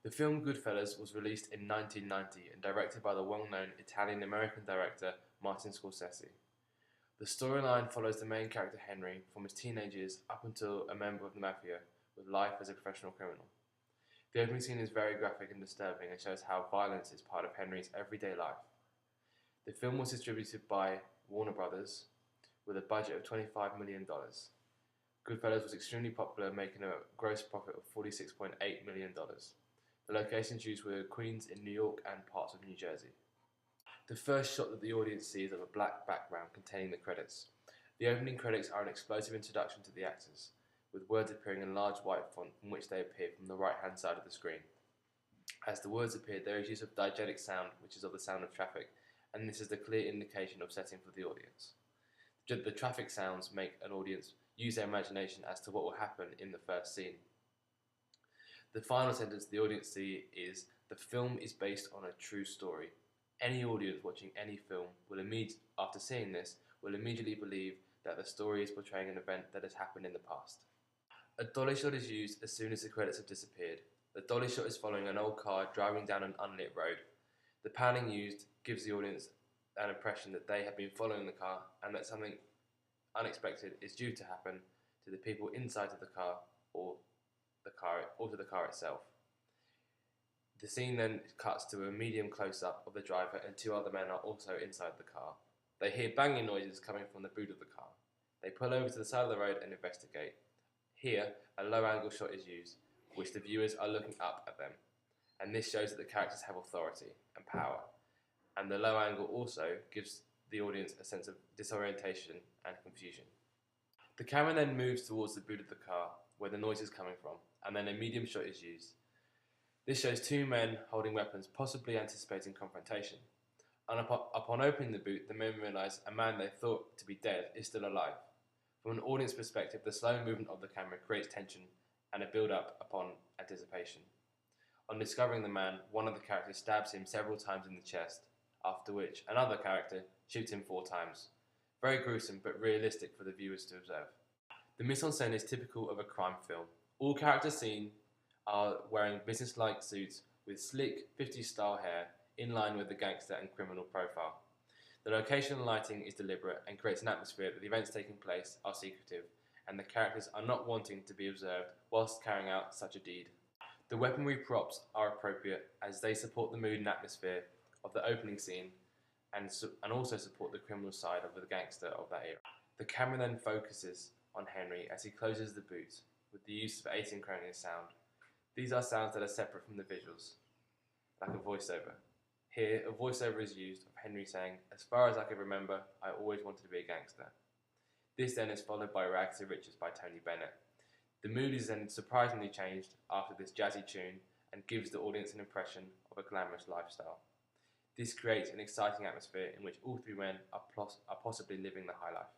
The film Goodfellas was released in 1990 and directed by the well-known Italian-American director Martin Scorsese. The storyline follows the main character Henry from his teenage years up until a member of the mafia with life as a professional criminal. The opening scene is very graphic and disturbing and shows how violence is part of Henry's everyday life. The film was distributed by Warner Brothers with a budget of $25 million. Goodfellas was extremely popular, making a gross profit of $46.8 million. The locations used were Queens in New York and parts of New Jersey. The first shot that the audience sees is of a black background containing the credits. The opening credits are an explosive introduction to the actors, with words appearing in large white font from which they appear from the right-hand side of the screen. As the words appear, there is use of diegetic sound, which is of the sound of traffic, and this is the clear indication of setting for the audience. The traffic sounds make an audience use their imagination as to what will happen in the first scene. The final sentence the audience see is, "The film is based on a true story." Any audience watching any film will after seeing this, will immediately believe that the story is portraying an event that has happened in the past. A dolly shot is used as soon as the credits have disappeared. The dolly shot is following an old car driving down an unlit road. The panning used gives the audience an impression that they have been following the car and that something unexpected is due to happen to the people inside of the car or to the car itself. The scene then cuts to a medium close-up of the driver and two other men are also inside the car. They hear banging noises coming from the boot of the car. They pull over to the side of the road and investigate. Here, a low-angle shot is used, which the viewers are looking up at them, and this shows that the characters have authority and power. And the low angle also gives the audience a sense of disorientation and confusion. The camera then moves towards the boot of the car, where the noise is coming from, and then a medium shot is used. This shows two men holding weapons, possibly anticipating confrontation. And upon opening the boot, the men realize a man they thought to be dead is still alive. From an audience perspective, the slow movement of the camera creates tension and a build-up upon anticipation. On discovering the man, one of the characters stabs him several times in the chest, after which another character shoots him 4 times. Very gruesome, but realistic for the viewers to observe. The mise-en-scène is typical of a crime film. All characters seen are wearing business-like suits with slick 50s style hair in line with the gangster and criminal profile. The location and lighting is deliberate and creates an atmosphere that the events taking place are secretive and the characters are not wanting to be observed whilst carrying out such a deed. The weaponry props are appropriate as they support the mood and atmosphere of the opening scene and also support the criminal side of the gangster of that era. The camera then focuses on Henry as he closes the boot with the use of 18 cranial sound. These are sounds that are separate from the visuals, like a voiceover. Here, a voiceover is used of Henry saying, "As far as I can remember, I always wanted to be a gangster." This then is followed by Rags to Riches by Tony Bennett. The mood is then surprisingly changed after this jazzy tune and gives the audience an impression of a glamorous lifestyle. This creates an exciting atmosphere in which all 3 men are possibly living the high life.